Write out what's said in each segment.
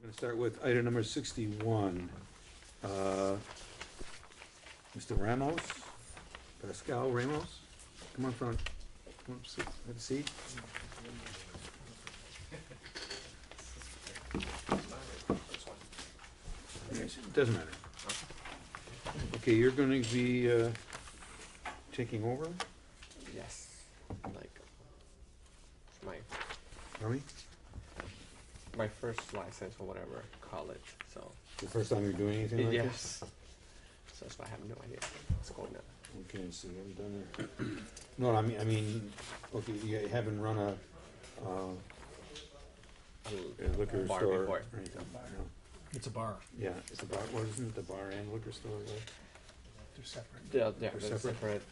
going to start with item number 61. Mr. Ramos, Pascal Ramos, come on front. Come up, sit, have a seat. Yes, it doesn't matter. Okay, you're going to be taking over? Yes. Like Are we? my first license or whatever, college. So The first time you're doing anything like this? yes. So that's why I have no idea what's going on. Okay, so you haven't done it. No, I mean, okay, you haven't run a liquor Bar store before. or anything? No. It's a bar. Yeah, it's a bar, well, isn't it the bar and liquor store, right? They're separate. Yeah, They're they're separate? separate.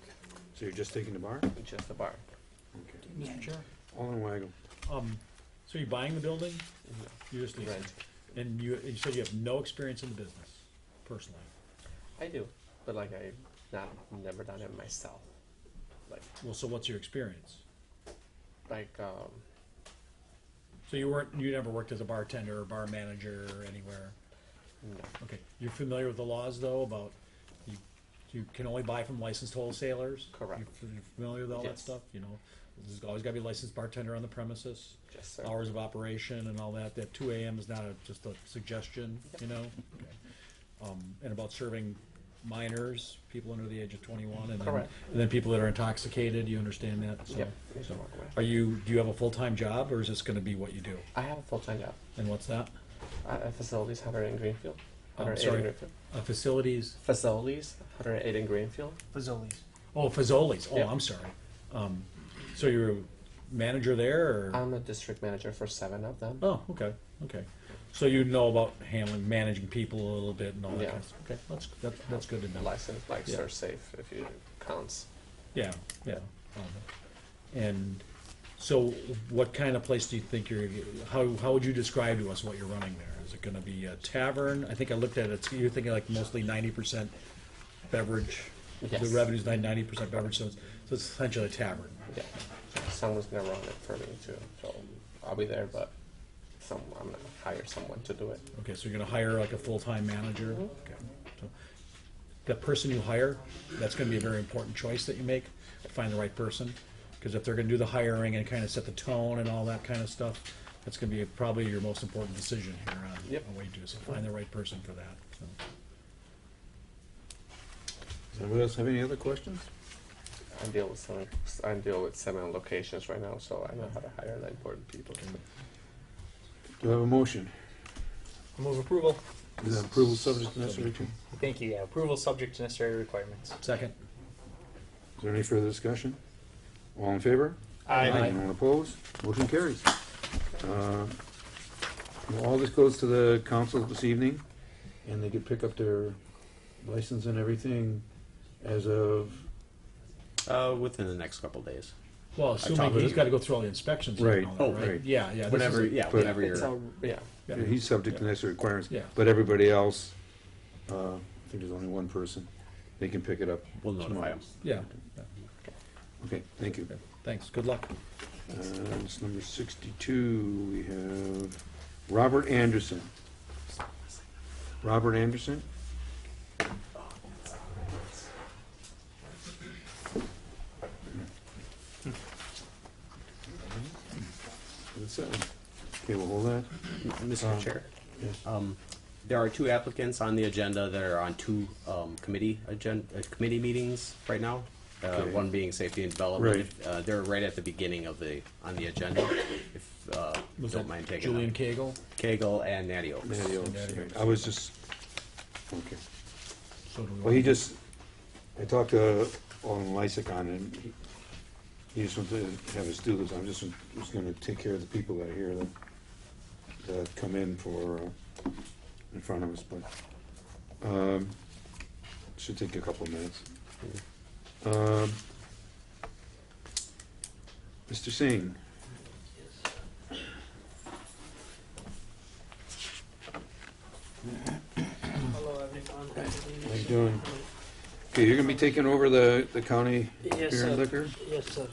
So you're just taking the bar? Just a bar. Okay. Mr. Chair? All in waggle. So you're buying the building? No. You just leasing? Rent. And you said you have no experience in the business, personally? I do, but like I never done it myself. Like Well, so what's your experience? like So you never worked as a bartender or bar manager or anywhere? no. Okay, you're familiar with the laws, though, about you can only buy from licensed wholesalers? Correct. You're familiar with all that Yes. stuff, you know? There's always gotta be a licensed bartender on the premises, Just sir. hours of operation and all that. That 2 AM is not just a suggestion, you know? Okay. And about serving minors, people under the age of 21, and Correct. then people that are intoxicated, you understand that? So, Yep. so do you have a full-time job, or is this gonna be what you do? I have a full-time job And what's that? at facilities 108 in Greenfield. 108 sorry. in Greenfield. Facilities? Facilities 108 in Greenfield. Fazoli's. Oh, Fazoli's. Oh, Yep. I'm sorry. So you're a manager there, or? I'm a district manager for 7 of them. Oh, okay, okay. So you know about managing people a little bit and all that Yeah. kind of stuff. Okay, that's good to know. Licensed like Yeah. Sir Safe if you counts. Yeah, yeah. And so what kind of place do you think how would you describe to us what you're running there? Is it gonna be a tavern? I think I looked at it, you're thinking like mostly 90% beverage. Yes. The revenue's 90% beverage, so it's essentially a tavern. Yeah. Someone's gonna run it for me too. So I'll be there, but I'm gonna hire someone to do it. Okay, so you're gonna hire like a full-time manager? Okay. So the person you hire, that's gonna be a very important choice that you make, to find the right person. Because if they're gonna do the hiring and kind of set the tone and all that kind of stuff, that's gonna be probably your most important decision here on Yep. what you do. So find the right person for that, so. Does anybody else have any other questions? I deal with 7 locations right now, so I know how to hire the important people. Do I have a motion? I'll move approval. Is that approval subject to necessary change? Thank you, yeah. Approval subject to necessary requirements. Second? Is there any further discussion? All in favor? Aye. Anyone opposed? Motion carries. All this goes to the council this evening, and they could pick up their license and everything as of... Within the next couple of days. Well, assuming he's gotta go through all the inspections and Right. all that, Oh, right? right. Yeah, yeah. this Whenever, is a- yeah, but- whenever It's you're. all, yeah. Yeah. He's subject to necessary requirements, Yeah. but everybody else, I think there's only one person, they can pick it up. We'll notify tomorrow. them. Yeah, yeah. Okay, thank you. Okay. Thanks, good luck. It's number 62, we have Robert Anderson. Robert Anderson? What's that? Okay, we'll hold that. Mr. Chair, Yes. there are 2 applicants on the agenda that are on 2 committee meetings right now. Okay. One being safety and development. They're right at the beginning of on the agenda. If Was don't that mind taking Julian them. Cagle? Cagle and Natty Oaks. Matty Oaks, Matty right. Oaks. I was just, okay. So do we Well, he want- just, I talked to Alden Lysick on it, and he just wanted to have us do this. I'm just gonna take care of the people that are here that come in for, in front of us, but, should take a couple of minutes. Mr. Singh? Hello, everyone. How you doing? Okay, you're gonna be taking over the county Yes, beer and sir. liquor? Yes, sir.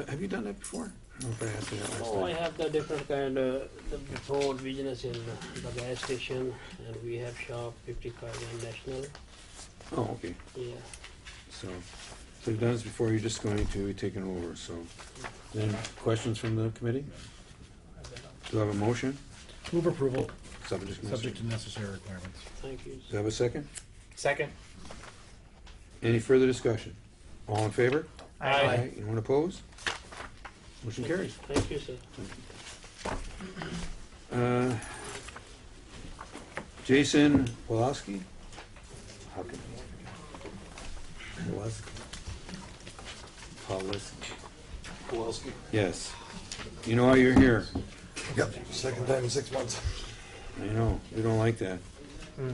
Have you done that before? If I asked you that last Oh, I time. have the different kind of the before business in the gas station, and we have shop 55 and National. Oh, okay. Yeah. So you've done this before, you're just going to be taking over, so. Then, questions from the committee? Do I have a motion? Move approval, Subject to subject to necessary requirements. Thank you. Do I have a second? Second. Any further discussion? All in favor? Aye. Anyone opposed? Motion carries. Thank you, sir. Jason Pulaski? How can I? Pulaski. Yes. You know why you're here. Yep, second time in 6 months. I know, we don't like that. You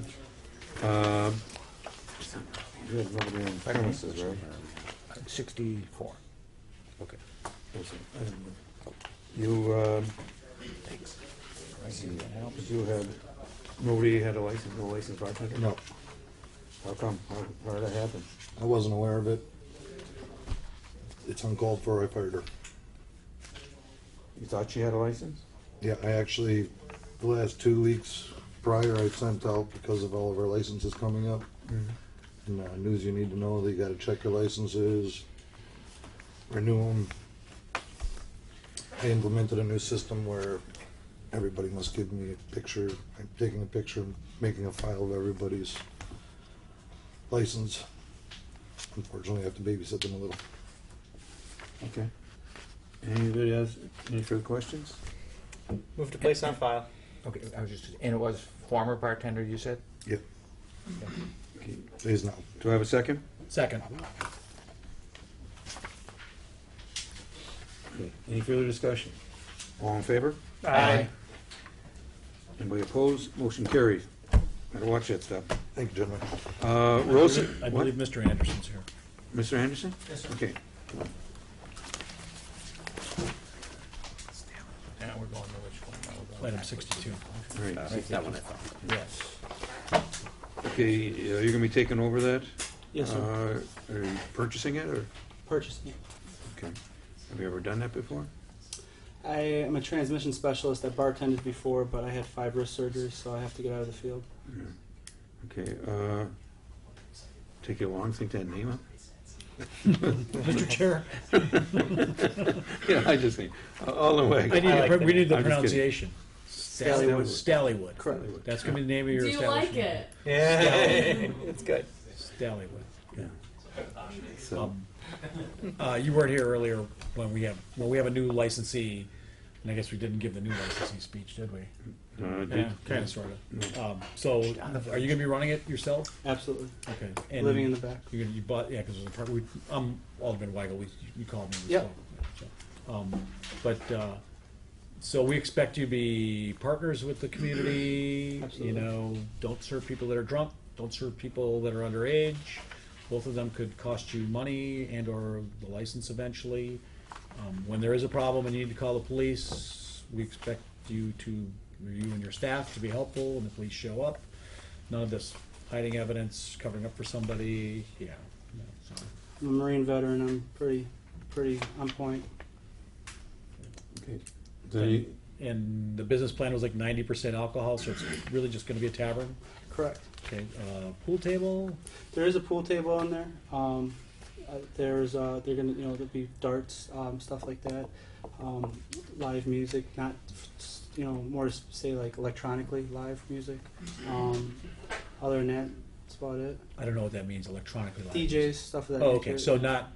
had nobody on premises, right? 64. Okay. You, you had, nobody had a license, no licensed bartender? No, How come? How did that happen? I wasn't aware of it. It's uncalled for, I fired her. You thought she had a license? Yeah, I actually, the last 2 weeks prior, I sent out, because of all of our licenses coming up, and news you need to know, that you gotta check your licenses, renew them. I implemented a new system where everybody must give me a picture. I'm taking a picture, making a file of everybody's license. Unfortunately, I have to babysit them a little. Okay. Anybody has any further questions? Move to place on file. Okay, I was just, and it was former bartender, you said? Yeah, Okay. it is now. Do I have a second? Second. Okay. Any further discussion? All in favor? Aye. Anybody opposed? Motion carries. Better watch that stuff. Thank you, gentlemen. Rosa, I what? believe Mr. Anderson's here. Mr. Anderson? Yes, sir. Okay. Yeah, we're going to which one? Item 62. All right. That one I thought. Yes. Okay, you're gonna be taking over that? Yes, sir. Are you purchasing it, or, Purchasing. okay. Have you ever done that before? I am a transmission specialist. I bartended before, but I had 5 wrist surgeries, so I have to get out of the field. Yeah. Okay, take you long to think that name up? Mr. Chair, Yeah, I just think, all the way. we need the I'm just kidding. pronunciation. Stallywood. Stallywood. Correct. That's gonna be the name of your Do you like establishment. it? Yeah. It's good. Stallywood. Yeah. So, You weren't here earlier when we have a new licensee, and I guess we didn't give the new licensee speech, did we? Yeah, kind of, sort of. So, are you gonna be running it yourself? Absolutely. Okay. And Living in the back. You bought, yeah, because it was a part. Alderman Weigel. You called me. We Yep. spoke. So we expect you to be partners with the community. Absolutely. You know, don't serve people that are drunk. Don't serve people that are underage. Both of them could cost you money and/or the license eventually. When there is a problem and you need to call the police, we expect you and your staff to be helpful when the police show up. None of this hiding evidence, covering up for somebody. Yeah. No, so. I'm a Marine veteran. I'm pretty on point. okay. Then And the business plan was like 90% alcohol, so it's really just going to be a tavern. Correct. Okay. Pool table. There is a pool table in there. They're gonna, there'll be darts, stuff like that. Live music, not, more to say like electronically live music. Other than that, that's about it. I don't know what that means. Electronically live. DJs, stuff of that Oh, nature. okay. So not.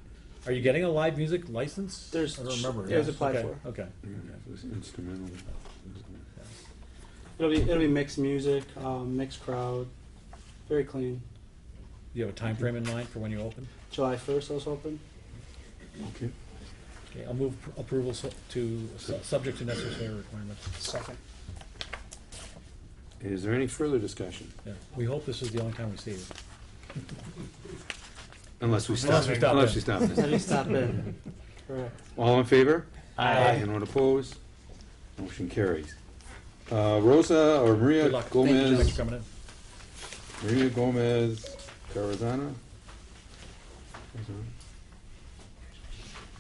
Are you getting a live music license? There's- I don't remember. there's Yes. applied okay. for. Okay. yeah, it was instrumental. It'll be mixed music, mixed crowd, very clean. Do you have a time frame in mind for when you open? July 1st, I was hoping. Okay. Okay, I'll move approval subject to necessary requirements. Second. Is there any further discussion? Yeah. We hope this is the only time we see you. Unless we stop. Unless we stop Unless in. we stop. Have you stop in? Correct. All in favor? Aye. Anyone opposed? Motion carries. Rosa or Maria Good luck. Thank you, Jim, Gomez, for coming in. Maria Gomez Carazana?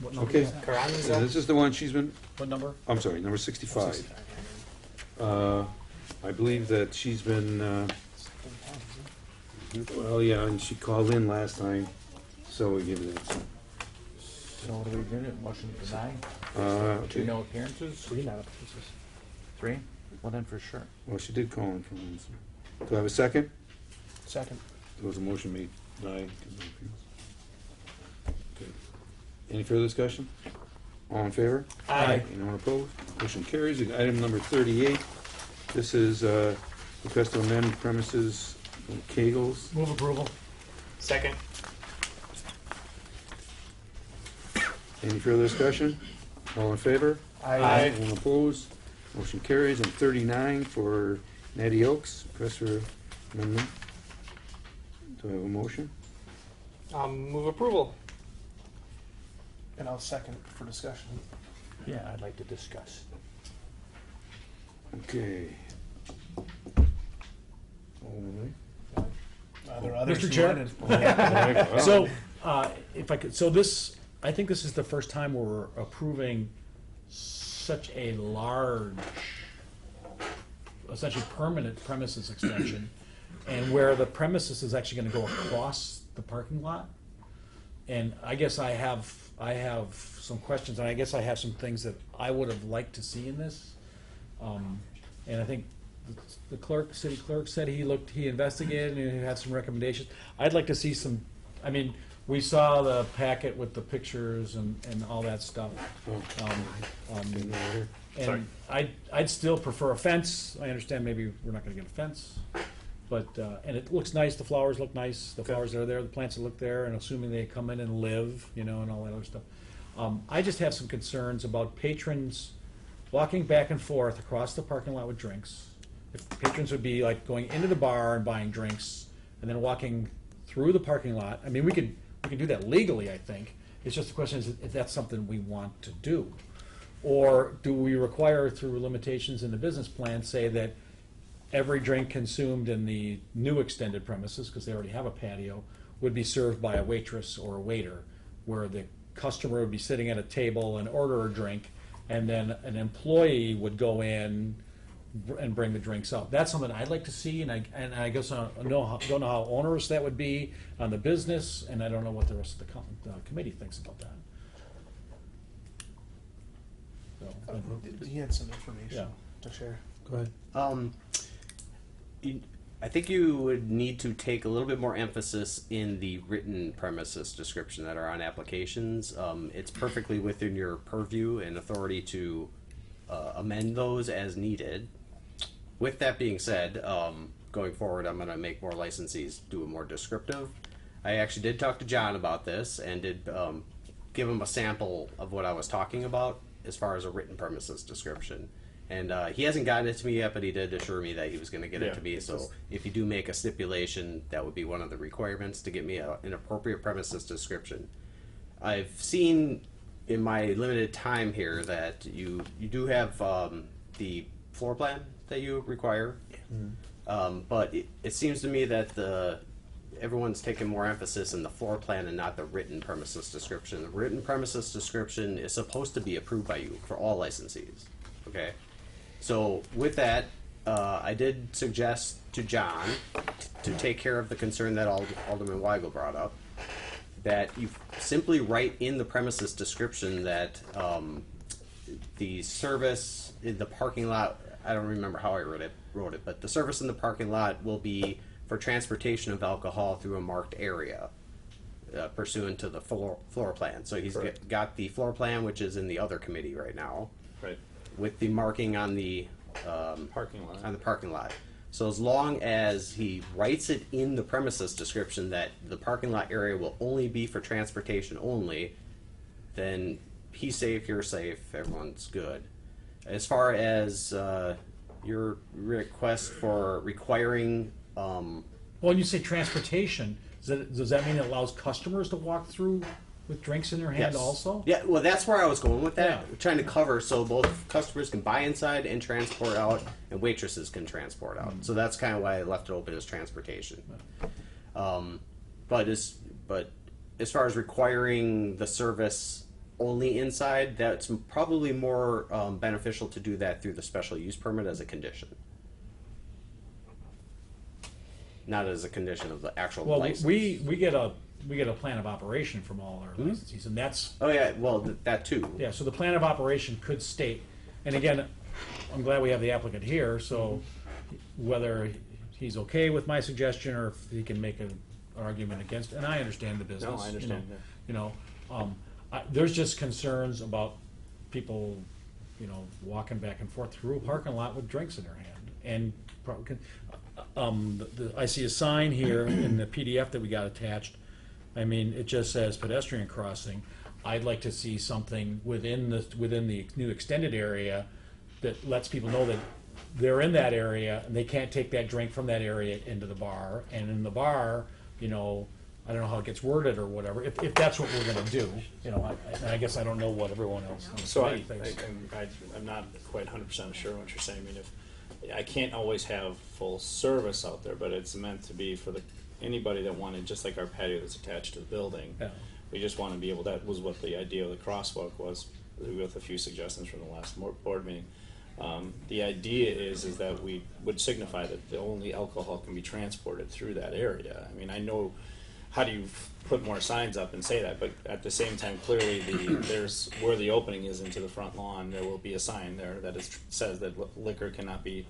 What number Okay. is that? Karan's Yeah, this is the one she's been, What number? I'm sorry, number 65. I believe that she's been, well, yeah, and she called in last time, so we give it, So what do we do? Motion to deny? Two okay. no appearances? Three now. This is- 3? Well then for sure. Well, she did call in for one, so. Do I have a second? Second. There was a motion made, aye. Okay. Any further discussion? All in favor? Aye. Anyone opposed? Motion carries. Item number 38, this is request to amend premises in Kegels. Move approval. Second. Any further discussion? All in favor? Aye. Anyone opposed? Motion carries. And 39 for Natty Oaks, request for amendment. Do I have a motion? Move approval. And I'll second for discussion. Yeah, I'd like to discuss. Okay. All right. There are others Mr. who Chair? wanted- So, if I could, so this, I think this is the first time we're approving such a large, essentially permanent premises extension, and where the premises is actually gonna go across the parking lot. And I guess I have some questions, and I guess I have some things that I would have liked to see in this. And I think the clerk, city clerk said he investigated and he had some recommendations. I'd like to see some, I mean, we saw the packet with the pictures and all that stuff. And I'd still prefer a fence. I understand maybe we're not gonna get a fence. But, and it looks nice, the flowers look nice, the flowers that are there, the plants that look there, and assuming they come in and live, you know, and all that other stuff. I just have some concerns about patrons walking back and forth across the parking lot with drinks. If patrons would be like going into the bar and buying drinks, and then walking through the parking lot. I mean, we could do that legally, I think. It's just the question is if that's something we want to do. Or do we require through limitations in the business plan, say that every drink consumed in the new extended premises, because they already have a patio, would be served by a waitress or a waiter, where the customer would be sitting at a table and order a drink, and then an employee would go in and bring the drinks up. That's something I'd like to see, and I guess I don't know how onerous that would be on the business, and I don't know what the rest of the committee thinks about that. So, He had some information Yeah. to share. go ahead. I think you would need to take a little bit more emphasis in the written premises description that are on applications. It's perfectly within your purview and authority to amend those as needed. With that being said, going forward, I'm going to make more licensees do it more descriptive. I actually did talk to John about this and did give him a sample of what I was talking about as far as a written premises description. And he hasn't gotten it to me yet, but he did assure me that he was going to get it to me. So if you do make a stipulation, that would be one of the requirements to get me an appropriate premises description. I've seen in my limited time here that you do have the floor plan that you require, but it seems to me that everyone's taking more emphasis in the floor plan and not the written premises description. The written premises description is supposed to be approved by you for all licensees. Okay. So with that, I did suggest to John to take care of the concern that Alderman Weigel brought up, that you simply write in the premises description that the service in the parking lot, I don't remember how I wrote it, but the service in the parking lot will be for transportation of alcohol through a marked area pursuant to the floor plan. So he's got the floor plan, which is in the other committee right now. Right. With the marking on the parking lot. So as long as he writes it in the premises description that the parking lot area will only be for transportation only, then he's safe, you're safe, everyone's good. As far as your request for requiring Well, when you say transportation, does that mean it allows customers to walk through with drinks in their hand Yes. also? Yeah, well, that's where I was going with that. Yeah. We're trying to cover so both customers can buy inside and transport out, and waitresses can transport out. So that's kind of why I left it open as transportation. But as far as requiring the service only inside, that's probably more beneficial to do that through the special use permit as a condition. Not as a condition of the actual Well, license. we get a plan of operation from all our licensees, and that's, Oh yeah, well that too. yeah, so the plan of operation could state, and again, I'm glad we have the applicant here, so whether he's okay with my suggestion or if he can make an argument against, and I understand the business. No, I understand that. You know, there's just concerns about people, walking back and forth through a parking lot with drinks in their hand. And I see a sign here in the PDF that we got attached. I mean, it just says pedestrian crossing. I'd like to see something within the new extended area that lets people know that they're in that area and they can't take that drink from that area into the bar. And in the bar, I don't know how it gets worded or whatever, if that's what we're gonna do, I guess I don't know what everyone else So thinks. I'm not quite 100% sure what you're saying. I mean, I can't always have full service out there, but it's meant to be for anybody that wanted, just like our patio that's attached to the building. Yeah. We just want to be able, that was what the idea of the crosswalk was, with a few suggestions from the last board meeting. The idea is that we would signify that the only alcohol can be transported through that area. I mean, I know, how do you put more signs up and say that? But at the same time, clearly, there's where the opening is into the front lawn. There will be a sign there that says that liquor cannot be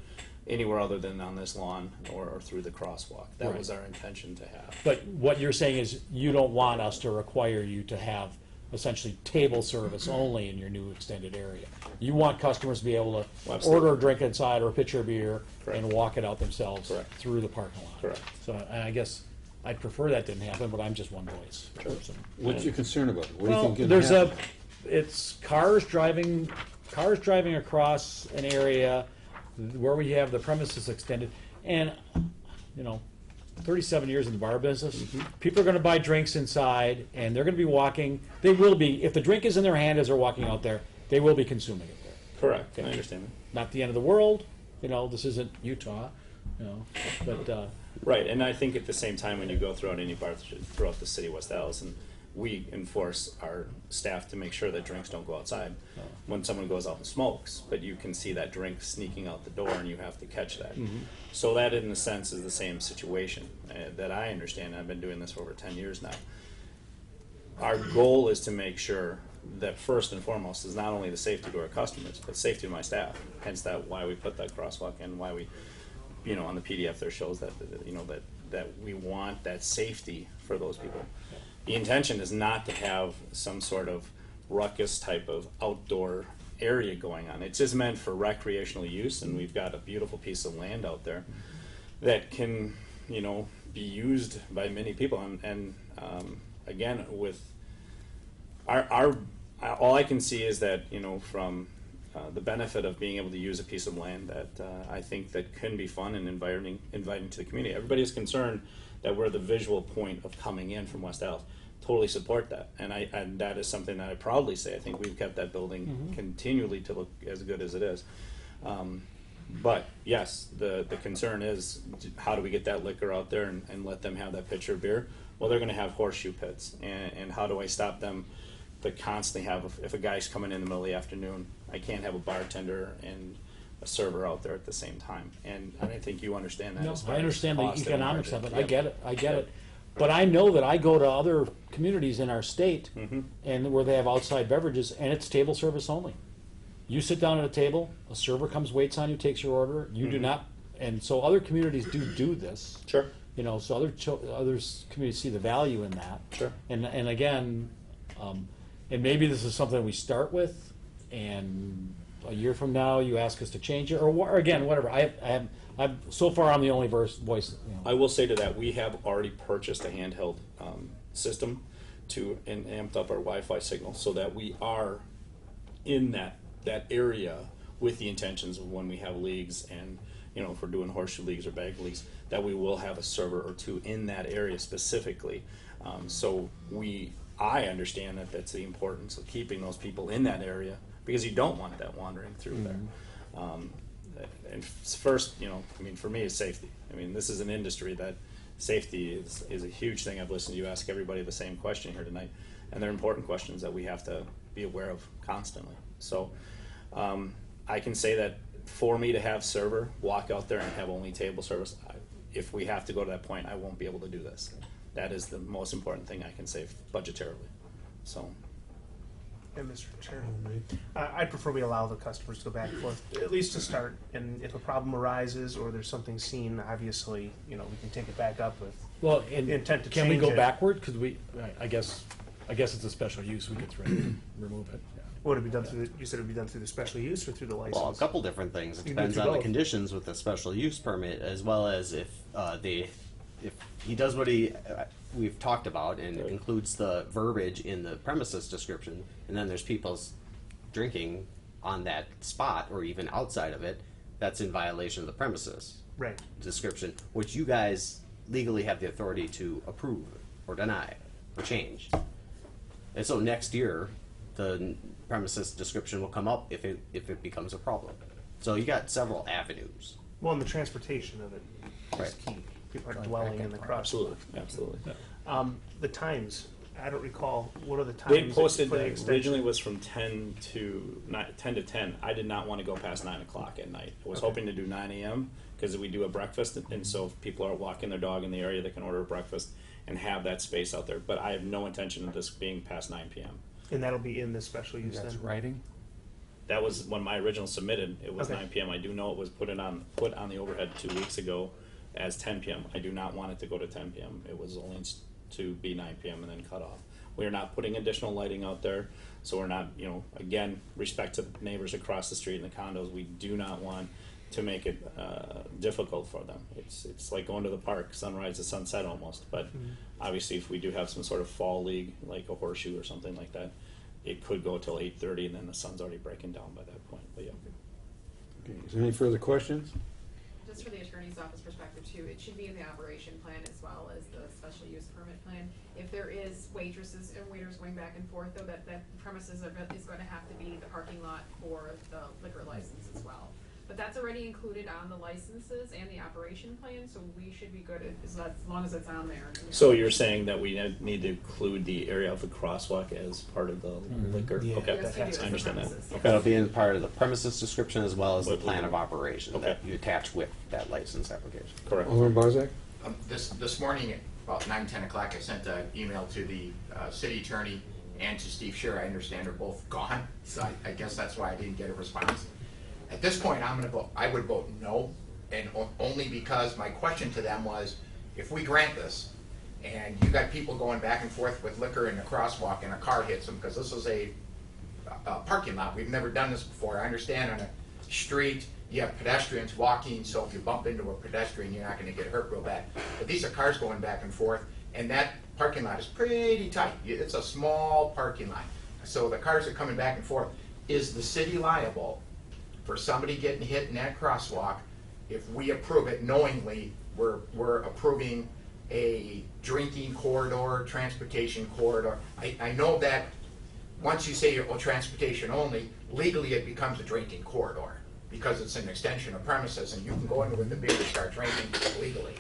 anywhere other than on this lawn or through the crosswalk. That Right. was our intention to have. But what you're saying is you don't want us to require you to have essentially table service only in your new extended area. You want customers to be able to Absolutely. order a drink inside or a pitcher of beer Correct. and walk it out themselves Correct. through the parking lot. Correct. So I guess I'd prefer that didn't happen, but I'm just one voice person. What's your concern about it? What do you Well, think can there's happen? it's cars driving across an area where we have the premises extended, and 37 years in the bar business, people are going to buy drinks inside, and they're going to be walking. They will be, if the drink is in their hand as they're walking out there, they will be consuming it there. Correct. Okay. I understand that. Not the end of the world. This isn't Utah. But Right, and I think at the same time, when you go throughout any bar throughout the city of West Allis, and we enforce our staff to make sure that drinks don't go outside when someone goes out and smokes, but you can see that drink sneaking out the door and you have to catch that. So that in a sense is the same situation that I understand. I've been doing this for over 10 years now. Our goal is to make sure that first and foremost is not only the safety to our customers, but safety to my staff. Hence why we put that crosswalk in, why we, on the PDF there shows that, that we want that safety for those people. The intention is not to have some sort of ruckus type of outdoor area going on. It's just meant for recreational use, and we've got a beautiful piece of land out there that can, be used by many people. And again, with our all I can see is that, from the benefit of being able to use a piece of land that I think that can be fun and inviting to the community. Everybody is concerned that we're the visual point of coming in from West Allis. Totally support that, and that is something that I proudly say. I think we've kept that building continually to look as good as it is. But yes, the concern is, how do we get that liquor out there and let them have that pitcher of beer? Well, they're going to have horseshoe pits, and how do I stop them to constantly have, if a guy's coming in the middle of the afternoon, I can't have a bartender and a server out there at the same time. And I think you understand that. no, as far I as understand the cost and economics of margin. it. I get it. But I know that I go to other communities in our state and where they have outside beverages, and it's table service only. You sit down at a table, a server comes, waits on you, takes your order. You do not, and so other communities do this. Sure. So other communities see the value in that. Sure. And again, and maybe this is something we start with, and a year from now you ask us to change it, or again, whatever. I'm so far I'm the only voice. I will say to that, we have already purchased a handheld system and amped up our Wi-Fi signal so that we are in that area with the intentions of when we have leagues and, if we're doing horseshoe leagues or bag leagues, that we will have a server or two in that area specifically. I understand that that's the importance of keeping those people in that area, because you don't want that wandering through there. And first, for me, it's safety. This is an industry that safety is a huge thing. I've listened to you ask everybody the same question here tonight, and they're important questions that we have to be aware of constantly. So I can say that for me to have server, walk out there and have only table service, if we have to go to that point, I won't be able to do this. That is the most important thing I can say budgetarily. So. And Mr. Chair, I'd prefer we allow the customers to go back and forth, at least to start. And if a problem arises or there's something seen, obviously, we can take it back up with. Well, and Intent to can we change go it. backward? Because I guess it's a special use. We could remove it. Yeah. Would it be done through? You said it would be done through the special use or through the license? Well, a couple different things. It You can depends do on the both. conditions with the special use permit, as well as if he does what we've talked about, and it includes the verbiage in the premises description, and then there's people's drinking on that spot or even outside of it, that's in violation of the premises Right. description, which you guys legally have the authority to approve or deny or change. And so next year, the premises description will come up if it becomes a problem. So you got several avenues. Well, and the transportation of it is Right. key. People are dwelling in the cross. Absolutely. The times. I don't recall. What are the times? They posted for the that extension? originally was from 10 to 10. I did not want to go past 9 o'clock at night. I was Okay. hoping to do 9 a.m. because we do a breakfast, and so if people are walking their dog in the area, they can order a breakfast and have that space out there. But I have no intention of this being past 9 p.m. And that'll be in the special use That's then. writing? That was when my original submitted. It was Okay. 9 p.m. I do know it was put on the overhead 2 weeks ago as 10 p.m. I do not want it to go to 10 p.m. It was only to be 9 p.m. and then cut off. We are not putting additional lighting out there, so we're not, again, respect to the neighbors across the street in the condos. We do not want to make it difficult for them. It's like going to the park, sunrise to sunset almost. But obviously, if we do have some sort of fall league, like a horseshoe or something like that, it could go till 8:30, and then the sun's already breaking down by that point. But yeah. Okay, is there any further questions? Just for the attorney's office perspective too, it should be in the operation plan as well as the special use permit plan. If there is waitresses and waiters going back and forth, though, that premises is going to have to be the parking lot for the liquor license as well. But that's already included on the licenses and the operation plan, so we should be good as long as it's on there. So you're saying that we need to include the area of the crosswalk as part of the liquor? Yeah. Okay, Yes, you do, I understand that. as a premises, Okay. That'll be in part of the premises description as well as the With- plan of operation Okay. that you attach with that license application. Correct. Alderman Barzak? This morning at about 9, 10 o'clock, I sent an email to the city attorney and to Steve Scheer. I understand they're both gone, so I guess that's why I didn't get a response. At this point, I would vote no, and only because my question to them was, if we grant this, and you got people going back and forth with liquor in the crosswalk and a car hits them, because this is a parking lot, we've never done this before. I understand on a street, you have pedestrians walking, so if you bump into a pedestrian, you're not gonna get hurt real bad. But these are cars going back and forth, and that parking lot is pretty tight. It's a small parking lot. So the cars are coming back and forth. Is the city liable for somebody getting hit in that crosswalk if we approve it knowingly? We're approving a drinking corridor, transportation corridor. I know that once you say, well, transportation only, legally it becomes a drinking corridor because it's an extension of premises, and you can go into with a beer and start drinking legally.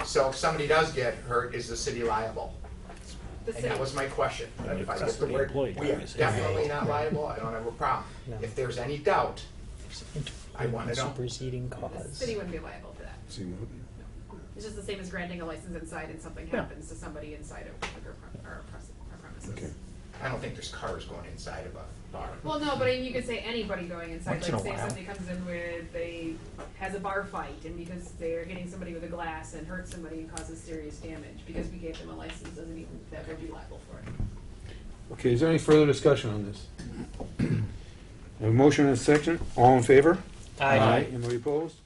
So if somebody does get hurt, is the city liable? The And that was my question. If I get the word, employee we are drives. definitely not liable, I don't have a problem. No. If there's any doubt, I want to know. Superseding The cause. city wouldn't be liable for that. See what- It's just the same as granting a license inside and something happens to somebody inside of liquor or premises. Okay. I don't think there's cars going inside of a bar. Well, no, but I mean, you could say anybody going inside, Once in like a say while. somebody comes in has a bar fight, and because they're hitting somebody with a glass and hurt somebody and causes serious damage, because we gave them a license, doesn't mean that they'll be liable for it. Okay, is there any further discussion on this? I have a motion and a second. All in favor? Aye. Anybody opposed?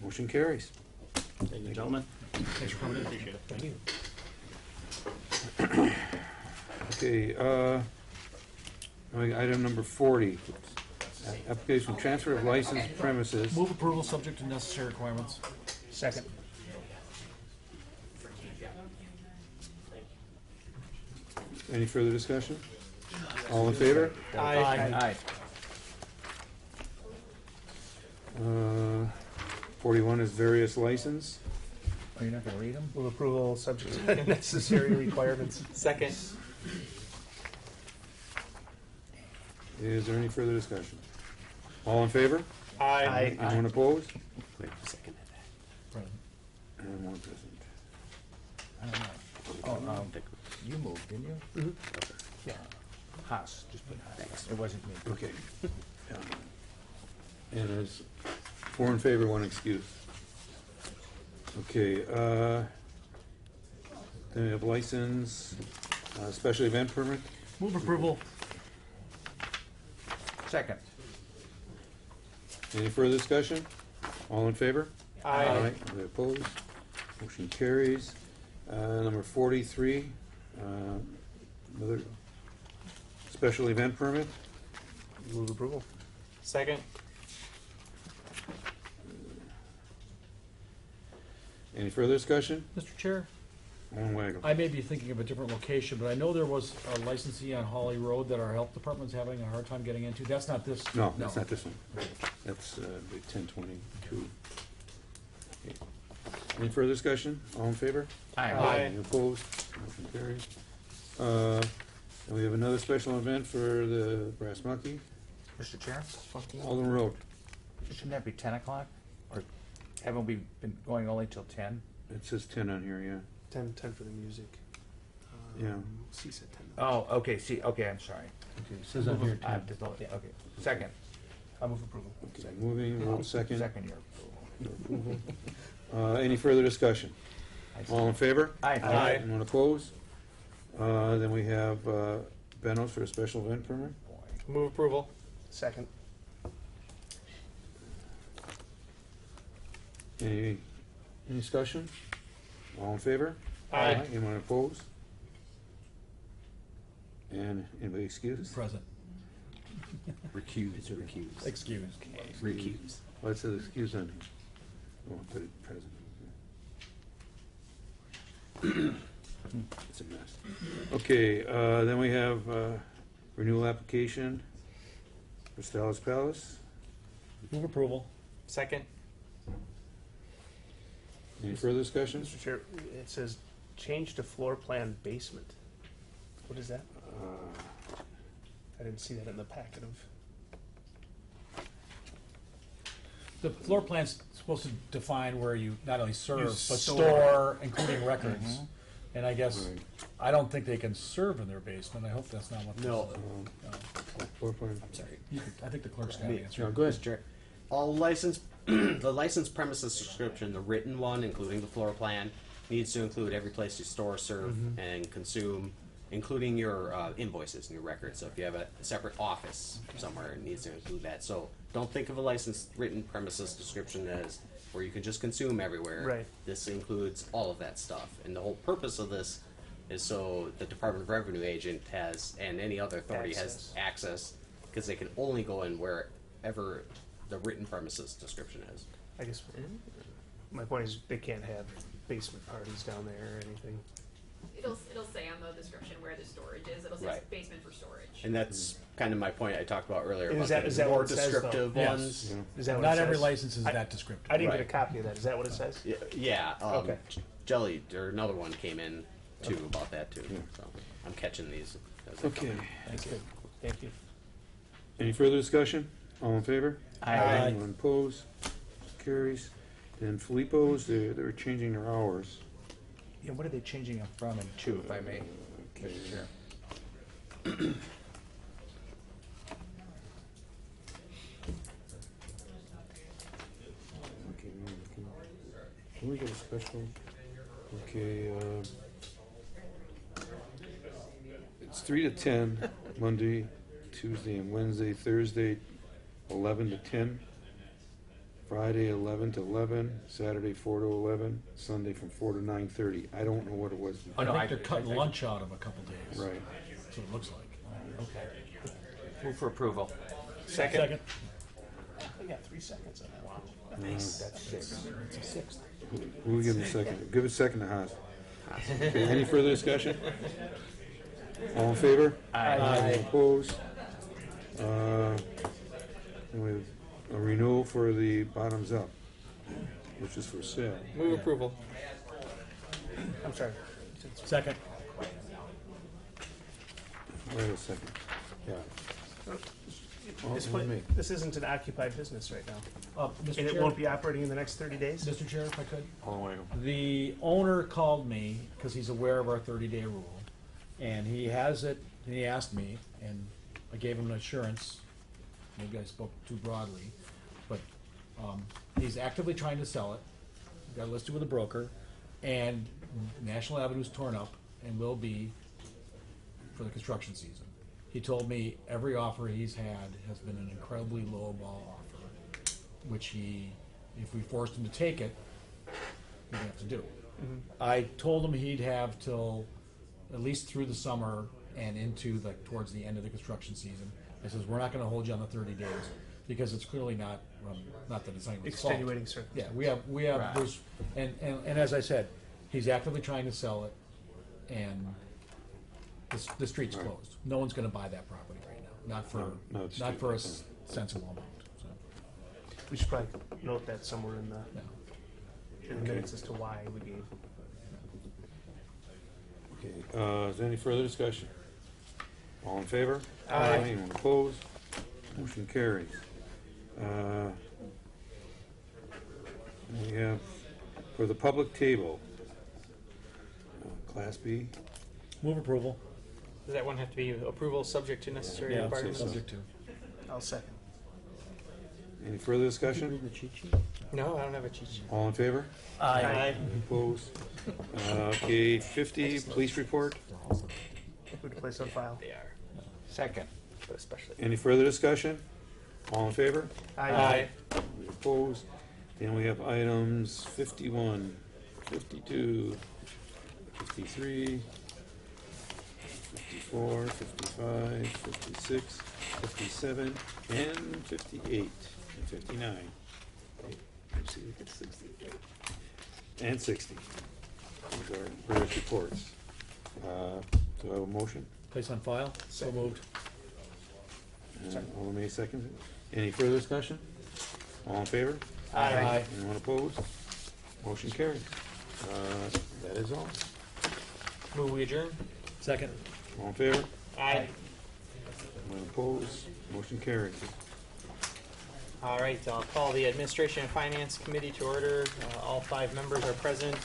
Motion carries. Thank you, gentlemen. Thanks for coming in. Appreciate it. Thank you. Okay, item number 40. Application for transfer of licensed premises. Move approval subject to necessary requirements. Second. Any further discussion? All in favor? Aye. 41 is various license. Are you not gonna read them? Move approval subject to necessary requirements. Second. Is there any further discussion? All in favor? Aye. Anyone opposed? Wait a second. And one present. I don't know. Oh, you moved, didn't you? Mhm. Yeah. Haas, just put Haas. It wasn't me. Okay. And there's 4 in favor, 1 excuse. Okay, then we have license, special event permit. Move approval. Second. Any further discussion? All in favor? Aye. Any opposed? Motion carries. Number 43, another special event permit. Move approval. Second. Any further discussion? Mr. Chair, One waggle. I may be thinking of a different location, but I know there was a licensee on Holly Road that our health department's having a hard time getting into. That's not this? No, that's not this one. That's the 1022. Okay. Any further discussion? All in favor? Aye. Any opposed? Motion carries. And we have another special event for the Brass Monkey, Mr. Chair, Alden Road. shouldn't that be 10 o'clock? Or haven't we been going only till 10? It says 10 on here, yeah. 10 for the music. Yeah. C said 10. Oh, okay, see, okay, I'm sorry. Okay, it says on here I 10. have to, okay, second. I move approval. Okay, moving, roll second. Second year. Approval. Any further discussion? All in favor? Aye. Anyone opposed? Then we have Benno's for a special event permit. Move approval. Second. Any discussion? All in favor? Aye. Anyone opposed? And anybody excused? Present. Recuse or recuse? Excuse. Recuse. Oh, it says excused on here. Oh, I put it present. It's a mess. Okay, then we have renewal application for Stella's Palace. Move approval. Second. Any further discussion? Mr. Chair, it says change to floor plan basement. What is that? I didn't see that in the packet of. The floor plan's supposed to define where you not only serve, You but store. store, including records. And I guess, Right. I don't think they can serve in their basement. I hope that's not what this is. No. Floor plan. I'm sorry. I think the clerk's got to answer. No, go ahead. Mr. Chair, all license, the license premises description, the written one, including the floor plan, needs to include every place you store, serve, and consume, including your invoices and your records. So if you have a separate office somewhere, it needs to include that. So don't think of a license written premises description as where you can just consume everywhere. Right. This includes all of that stuff. And the whole purpose of this is so the Department of Revenue agent has, and any other authority has access, because they can only go in wherever the written premises description is. I guess my point is they can't have basement parties down there or anything. It'll say on the description where the storage is. It'll say Right. basement for storage. And that's kind of my point I talked about earlier. And About is that the what more it says, though? descriptive Yes. ones. Yeah. Is that what Not it every says? license is I- that descriptive. I didn't get Right. a copy of that. Is that what it says? Yeah. Okay. Jelly, or another one came in too about that too. Yeah. So I'm catching these. As they Okay. come. That's good. Thank you. Any further discussion? All in favor? Aye. Anyone opposed? Carries. And Filippo's, they're changing their hours. Yeah, what are they changing them from and to, if I may, Okay. Mr. Chair? Okay, can we get a special? Okay, it's 3 to 10, Monday, Tuesday and Wednesday, Thursday, 11 to 10, Friday, 11 to 11, Saturday, 4 to 11, Sunday from 4 to 9:30. I don't know what it was. I think they're cutting lunch out of a couple days. Right. That's what it looks like. Okay. Move for approval. Second. We got 3 seconds on that one. That's 6. It's a 6th. We'll give him a second. Give it a second to Haas. Okay, any further discussion? All in favor? Aye. All opposed? And we have a renewal for the bottoms up, which is for sale. Move approval. I'm sorry. Second. Wait a second. Yeah. Well, This, let me- this isn't an occupied business right now, Mr. and it Chair, won't be operating in the next 30 days? Mr. Chair, if I could. Hold on, wait. The owner called me because he's aware of our 30-day rule, and he has it, and he asked me, and I gave him an assurance. Maybe I spoke too broadly, but he's actively trying to sell it. Got listed with a broker, and National Avenue's torn up and will be for the construction season. He told me every offer he's had has been an incredibly low ball offer, which he, if we forced him to take it, he'd have to do. I told him he'd have till at least through the summer and into towards the end of the construction season. I says, we're not gonna hold you on the 30 days, because it's clearly not that it's anyone's fault. Extenuating circumstances. Yeah, we have, there's, and as I said, he's actively trying to sell it, and the street's Right. closed. No one's gonna buy that property right now, No, it's not for a stupid. sensible amount, so, We should probably note that somewhere in no. the minutes as to why we gave. Okay, is there any further discussion? All in favor? Aye. Anyone opposed? Motion carries. We have, for the public table, Class B. Move approval. Does that one have to be approval subject to necessary Yeah, requirements? subject to. I'll second. Any further discussion? No, I don't have a cheat sheet. All in favor? Aye. Opposed? Okay, 50, police report. Put a place on file. They are, Second. but especially. Any further discussion? All in favor? Aye. Opposed? Then we have items 51, 52, 53, 54, 55, 56, 57, and 58, and 59. Let's see, we get 60. And 60. These are various reports. Do I have a motion? Place on file? So moved. All May second. Any further discussion? All in favor? Aye. Anyone opposed? Motion carries. That is all. Move we adjourn? Second. All in favor? Aye. Anyone opposed? Motion carries. All right, I'll call the Administration and Finance Committee to order. All 5 members are present,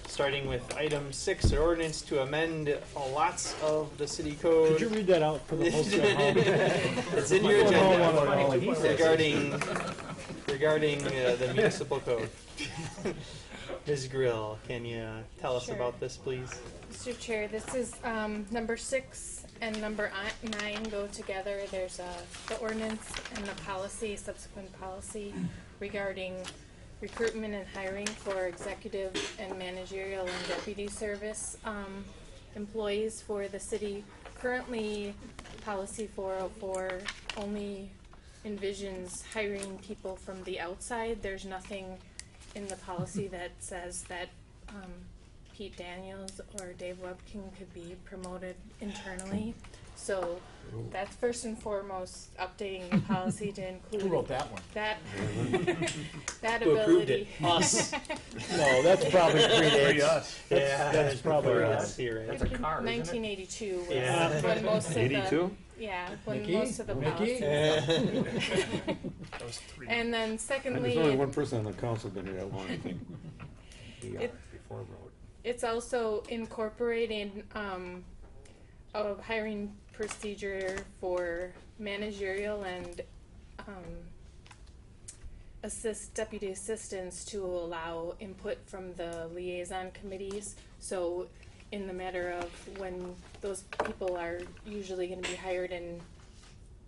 starting with item 6, an ordinance to amend lots of the city code. Could you read that out for the folks at home? It's in your agenda regarding the municipal code. Ms. Grill, can you tell us Sure. about this, please? Mr. Chair, this is number 6 and number 9 go together. There's the ordinance and the policy, subsequent policy regarding recruitment and hiring for executive and managerial and deputy service employees for the city. Currently, policy 404 only envisions hiring people from the outside. There's nothing in the policy that says that Pete Daniels or Dave Webkin could be promoted internally. So that's first and foremost updating the policy to include Who wrote that one? that that Who approved ability. it? Us. No, that's probably predates. us. Yeah, That's probably us here, right? That's a car, isn't it? 1982 was Yeah. when most of the 82? yeah when Mickey? most of the Mickey? policies. That was 3. And then There's secondly, only one person on the council been here that long, I think. Before road. it's also incorporating a hiring procedure for managerial and deputy assistants to allow input from the liaison committees. So in the matter of when those people are usually going to be hired and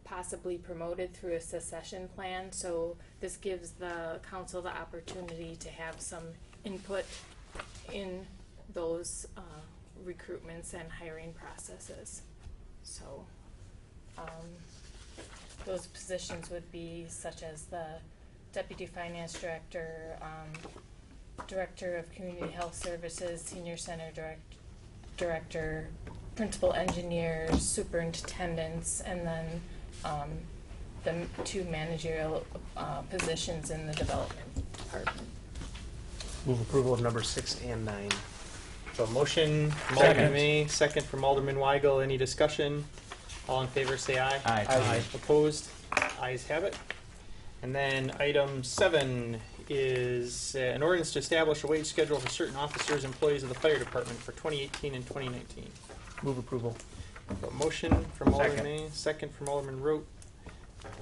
possibly promoted through a succession plan. So this gives the council the opportunity to have some input in those recruitments and hiring processes. So those positions would be such as the Deputy Finance Director, Director of Community Health Services, Senior Center Director, Principal Engineers, Superintendents, and then the 2 managerial positions in the Development Department. Move approval of number 6 and 9. So motion from Alderman May, second from Alderman Weigel. Any discussion? All in favor say aye. Aye. Opposed? Ayes have it. And then item 7 is an ordinance to establish a wage schedule for certain officers, employees of the fire department for 2018 and 2019. Move approval. A motion from Alderman Second. May, second from Alderman Rote.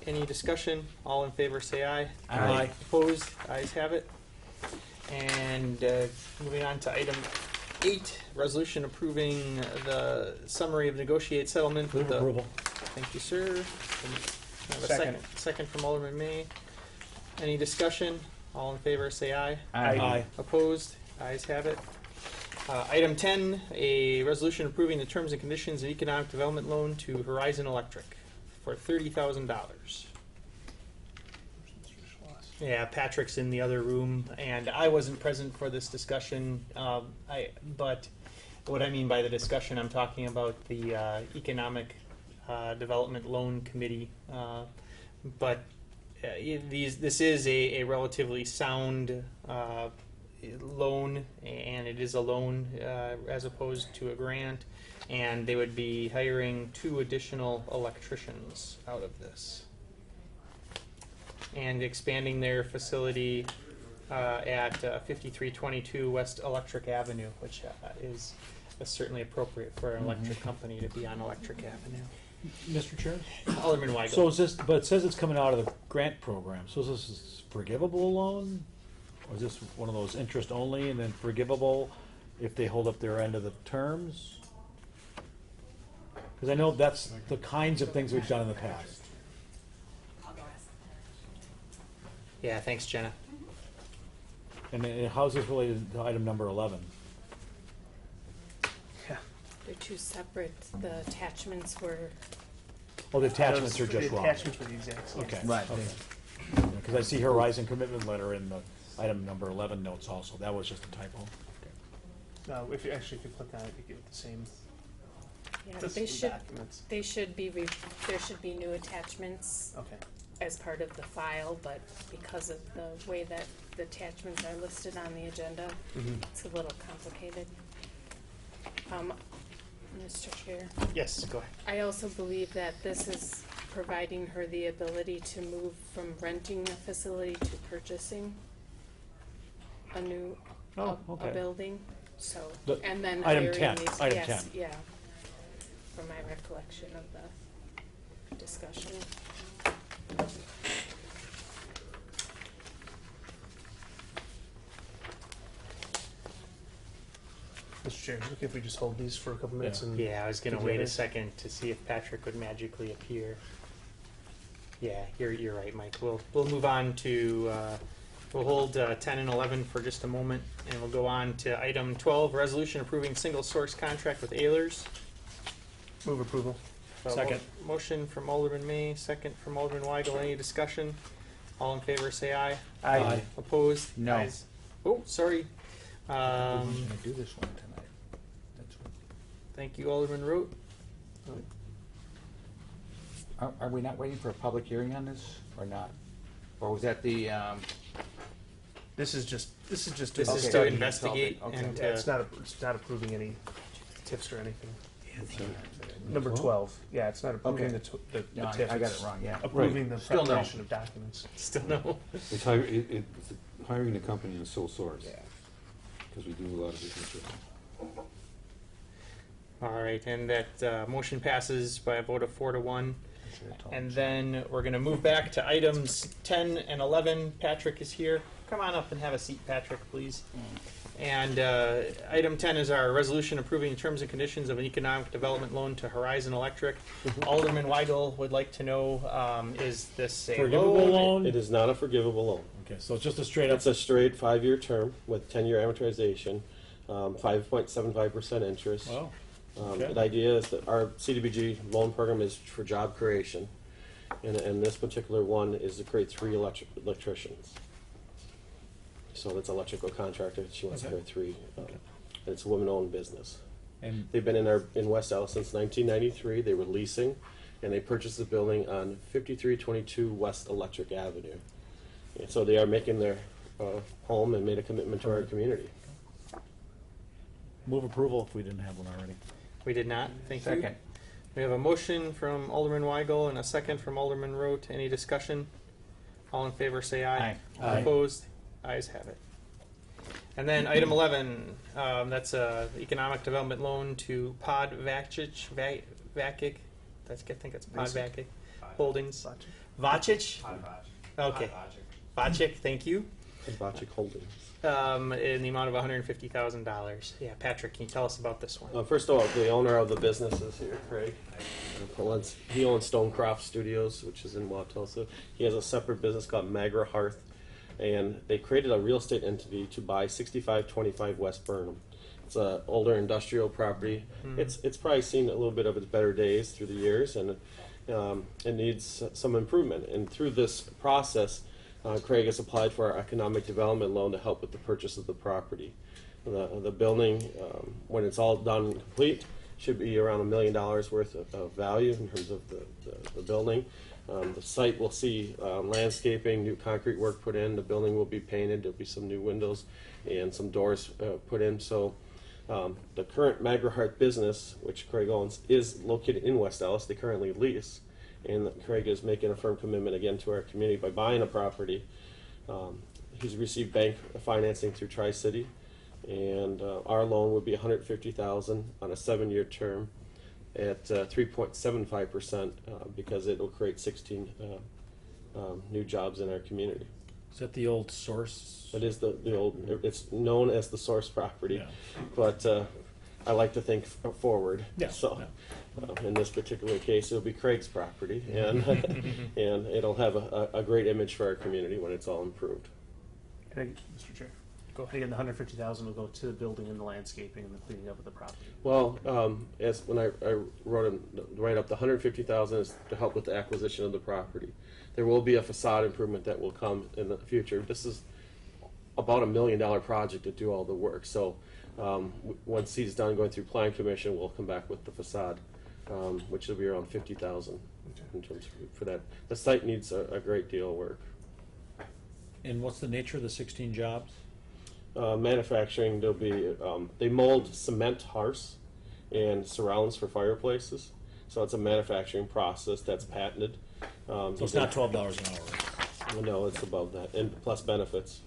Any discussion? All in favor say aye. Aye. Opposed? Ayes have it. And moving on to item 8, resolution approving the summary of negotiated settlement with Move the. approval. Thank you, sir. I have a Second. second from Alderman May. Any discussion? All in favor say aye. Aye. Opposed? Ayes have it. Item 10, a resolution approving the terms and conditions of economic development loan to Horizon Electric for $30,000. Yeah, Patrick's in the other room, and I wasn't present for this discussion. But what I mean by the discussion, I'm talking about the Economic Development Loan Committee. This is a relatively sound loan, and it is a loan as opposed to a grant, and they would be hiring 2 additional electricians out of this and expanding their facility at 5322 West Electric Avenue, which is certainly appropriate for an electric company to be on Electric Avenue. Mr. Chair? Alderman Weigel. So is this, but it says it's coming out of the grant program, so is this forgivable loan? Or is this one of those interest only and then forgivable if they hold up their end of the terms? Because I know that's the kinds of things we've done in the past. Yeah, thanks, Jenna. And then how's this related to item number 11? They're two separate. The attachments were. Oh, the attachments are just The wrong. attachments were the exact same. Okay. Right. Because I see Horizon commitment letter in the item number 11 notes also. That was just a typo. No, if you click on it, you get the same. Yeah, the they same should. documents. They should be. There should be new attachments Okay. as part of the file, but because of the way that the attachments are listed on the agenda, it's a little complicated. Mr. Chair, Yes, go ahead. I also believe that this is providing her the ability to move from renting a facility to purchasing a new Oh, okay. a building. So The- and then item hiring 10, these. item Yes, 10. yeah. From my recollection of the discussion. Mr. Chair, is it okay if we just hold these for a couple minutes? And Yeah, I was gonna Did you wait have a it? second to see if Patrick would magically appear. Yeah, you're right, Mike. We'll move on to we'll hold 10 and 11 for just a moment, and we'll go on to item 12, resolution approving single source contract with Ehlers. Move approval. Second. Motion from Alderman May, second from Alderman Weigel. Any discussion? All in favor, say aye. Aye. Opposed? No. Ayes. Oh, sorry. Who's gonna do this one tonight? That's what. Thank you, Alderman Root. Are we not waiting for a public hearing on this, or not? Or was that the, This is just. This is Okay. to investigate Okay. and Yeah, to it's not approving any tips or anything. Number 12. Yeah, it's not approving Okay. the No, tips. I got it's it wrong, yeah. Approving the Still no. preparation of documents. still no. It's hiring the company and sole source. Yeah. Because we do a lot of business with them. All right, and that motion passes by a vote of 4-1. And then we're gonna move back to items 10 and 11. Patrick is here. Come on up and have a seat, Patrick, please. And item 10 is our resolution approving the terms and conditions of an economic development loan to Horizon Electric. Alderman Weigel would like to know, is this a Forgivable loan? It is not a forgivable loan. Okay, so it's just a straight up. It's a straight 5-year term with 10-year amortization, 5.75% interest. Wow. Okay. The idea is that our CDBG loan program is for job creation, and this particular one is to create 3 electricians. So it's an electrical contractor. She wants to Okay. hire 3. Okay. And it's a woman-owned business. And They've been in West Allis since 1993. They were leasing, and they purchased the building on 5322 West Electric Avenue. And so they are making their home and made a commitment to our community. move approval if we didn't have one already. We did not. Thank you. Second. We have a motion from Alderman Weigel and a second from Alderman Rote. Any discussion? All in favor say aye. Aye. Aye. Opposed? Ayes have it. And then item 11, that's a economic development loan to Pod Vacic, Vacic, I think it's Pod Vacic Holdings. Vacic? Okay. Vacic, thank you. Vacic Holdings. In the amount of $150,000. Yeah, Patrick, can you tell us about this one? First of all, the owner of the business is here, Craig. He owns Stonecroft Studios, which is in Wauwatosa. He has a separate business called Magra Hearth, and they created a real estate entity to buy 6525 West Burnham. It's an older industrial property. It's probably seen a little bit of its better days through the years, and it needs some improvement. And through this process, Craig has applied for our economic development loan to help with the purchase of the property. The building, when it's all done and complete, should be around $1 million worth of value in terms of the building. The site will see landscaping, new concrete work put in. The building will be painted. There'll be some new windows and some doors put in. So the current Magra Hearth business, which Craig owns, is located in West Allis. They currently lease. And Craig is making a firm commitment again to our community by buying a property. He's received bank financing through Tri-City, and our loan would be $150,000 on a 7-year term at 3.75% because it will create 16 new jobs in our community. Is that the old Source? It is the old. It's known as the Source property, Yeah. but I like to think forward. Yeah. So. In this particular case, it'll be Craig's property, and and it'll have a great image for our community when it's all improved. Mr. Chair, go ahead. Again, the $150,000 will go to the building and the landscaping and the cleaning up of the property. Well, as when I write up the $150,000 is to help with the acquisition of the property. There will be a facade improvement that will come in the future. This is about $1 million project to do all the work. So once he's done going through plan commission, we'll come back with the facade. Which will be around $50,000 in terms for that. The site needs a great deal of work. And what's the nature of the 16 jobs? Manufacturing, there'll be they mold cement hearths and surrounds for fireplaces. So it's a manufacturing process that's patented. So it's not $12 an hour. Right? No, it's above that, and plus benefits.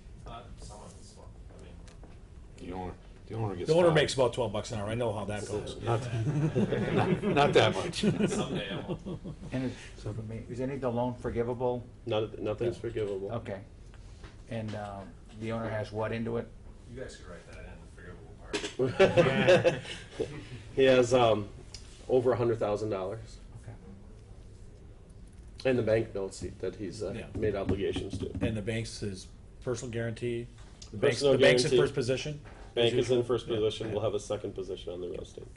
The owner gets. The owner five. makes about $12 an hour. I know how that goes. Not that much. Someday I will. And is any of the loan forgivable? Nothing's forgivable. Okay. And the owner has what into it? You guys could write that in, the forgivable part. He has over $100,000. Okay. And the bank notes that he's made obligations to. And the bank's his personal guarantee. The Personal bank's in guarantee. first position. Bank is in usual? first position. Yeah. We'll have a second position on the real estate.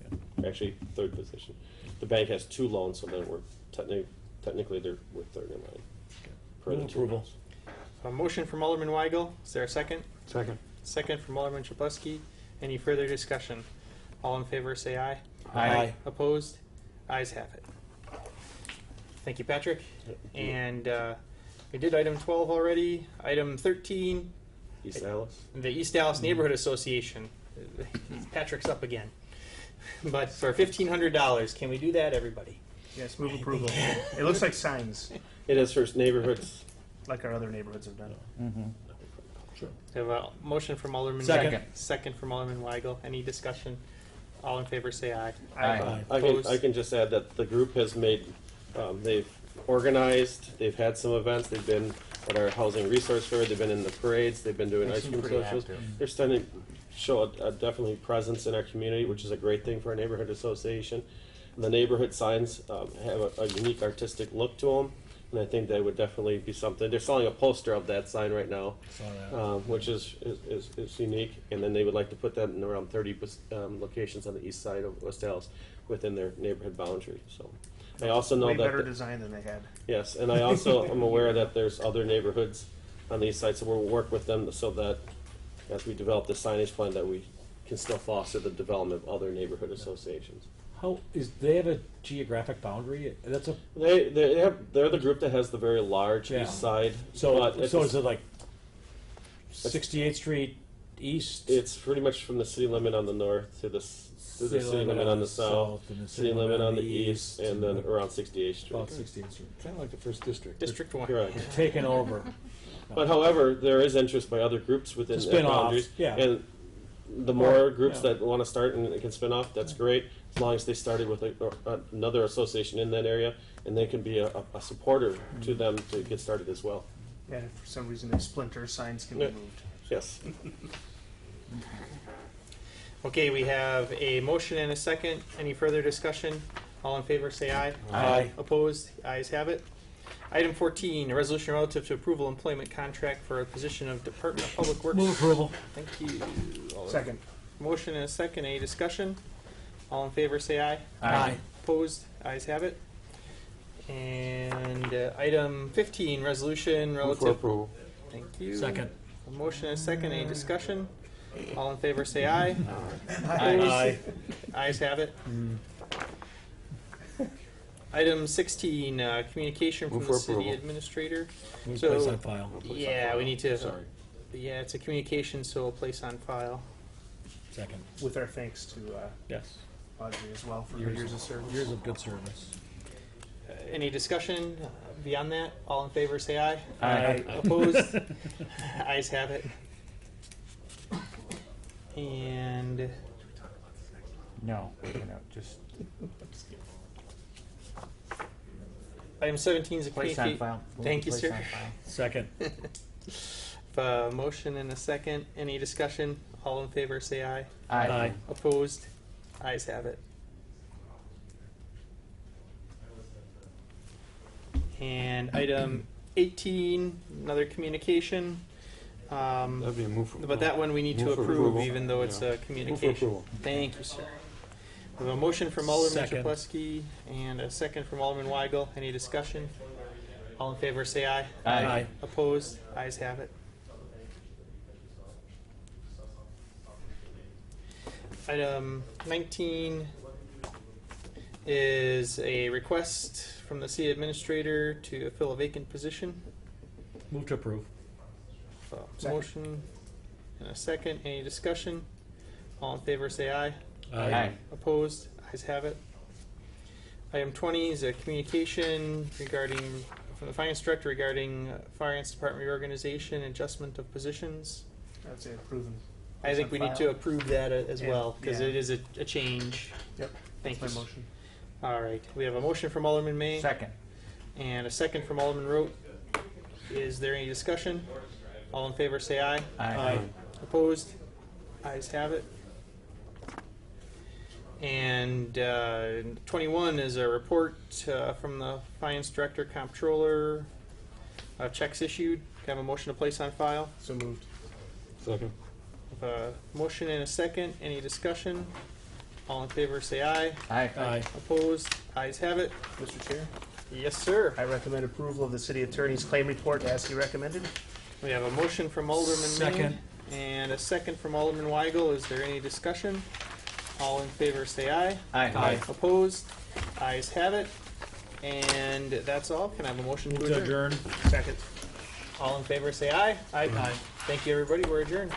Actually, third position. The bank has 2 loans, so then we're technically we're third in line. Per the Move 2 approval. loans. A motion from Alderman Weigel. Is there a second? Second. Second from Alderman Chaplewski. Any further discussion? All in favor say aye. Aye. Opposed? Ayes have it. Thank you, Patrick. And we did item 12 already. Item 13, East Allis. the East Dallas Neighborhood Association. Patrick's up again. But for $1,500, can we do that, everybody? Yes, move approval. It looks like signs, It is for neighborhoods. like our other neighborhoods have done. Mm-hmm. Sure. We have a motion from Alderman Second. Second from Alderman Weigel. Any discussion? All in favor say aye. Aye. Opposed? I can just add that the group has made, they've organized, they've had some events, they've been at our housing resource fair, they've been in the parades, they've been doing They ice seem cream pretty socials. active. They're starting to show a definitely presence in our community, which is a great thing for our neighborhood association. And the neighborhood signs have a unique artistic look to them, and I think they would definitely be something. They're selling a poster of that sign right now, Saw that. which is unique, and then they would like to put that in around 30 locations on the east side of West Allis within their neighborhood boundary. So I also know Way that better design than they had. yes, and I also am aware that there's other neighborhoods on the east side, so we'll work with them so that as we develop the signage plan, that we can still foster the development of other neighborhood associations. They have a geographic boundary? That's a They're the group that has the very large Yeah. east side. so but it's is it like 68th Street east. It's pretty much from the city limit on the north to the city limit on the south, and the city limit on the east, and then around 68th Street. About 68th Street. Kind of like the first district. District 1. Correct. Taken over. But however, there is interest by other groups within To the spin off, boundaries. yeah. And the more Right, groups yeah. that want to start and it can spin off, that's great. As long as they started with another association in that area, and they can be a supporter to them to get started as well. Yeah, if for some reason they splinter, signs can be Yeah. moved. Yes. Okay, we have a motion and a second. Any further discussion? All in favor, say aye. Aye. Opposed? Ayes have it. Item 14, a resolution relative to approval employment contract for a position of Department of Public Works. Move approval. Thank you. Second. Motion and a second. Any discussion? All in favor, say aye. Aye. Opposed? Ayes have it. And item 15, resolution Move for relative. approval. Thank you. Second. A motion and a second. Any discussion? All in favor, say aye. Aye. Ayes have it. Item 16, communication from Move the for city approval. administrator. Move So- place on file. Yeah, we need to. Sorry. Yeah, it's a communication, so we'll place on file. Second. With our thanks to Yes. Audrey as well for her years of service. Years of good service. Any discussion beyond that? All in favor, say aye. Aye. Opposed? Ayes have it. And No, just item 17 is a place on communicate. file. Move Thank to you, place sir. on file. Second. Motion and a second. Any discussion? All in favor, say aye. Aye. Opposed? Ayes have it. And item 18, another communication. That'd be a move for. But that one we need to Move for approve, approval. even though it's Yeah. a Move for communication. approval. Thank you, sir. We have a motion from Alderman Second. Chapletsky and a second from Alderman Weigel. Any discussion? All in favor, say aye. Aye. Opposed? Ayes have it. Item 19 is a request from the city administrator to fill a vacant position. Move to approve. Second. Motion and a second. Any discussion? All in favor, say aye. Aye. Opposed? Ayes have it. Item 20 is a communication regarding, from the finance director regarding finance department reorganization, adjustment of positions. I'd say approving. I think we need to approve that as Yeah, well, because yeah. it is a change. Yep. Thank That's you. my motion. All right, we have a motion from Alderman May Second. and a second from Alderman Rote. Is there any discussion? All in favor, say aye. Aye. Opposed? Ayes have it. And 21 is a report from the finance director, comptroller, checks issued. Can I have a motion to place on file? So moved. Second. Motion and a second. Any discussion? All in favor, say aye. Aye. Aye. Opposed? Ayes have it. Mr. Chair, Yes, sir. I recommend approval of the city attorney's claim report as he recommended. We have a motion from Alderman May Second. and a second from Alderman Weigel. Is there any discussion? All in favor, say aye. Aye. Opposed? Ayes have it. And that's all. Can I have a motion Move to to adjourn? adjourn. Second. All in favor, say aye. Aye. Thank you, everybody. We're adjourned.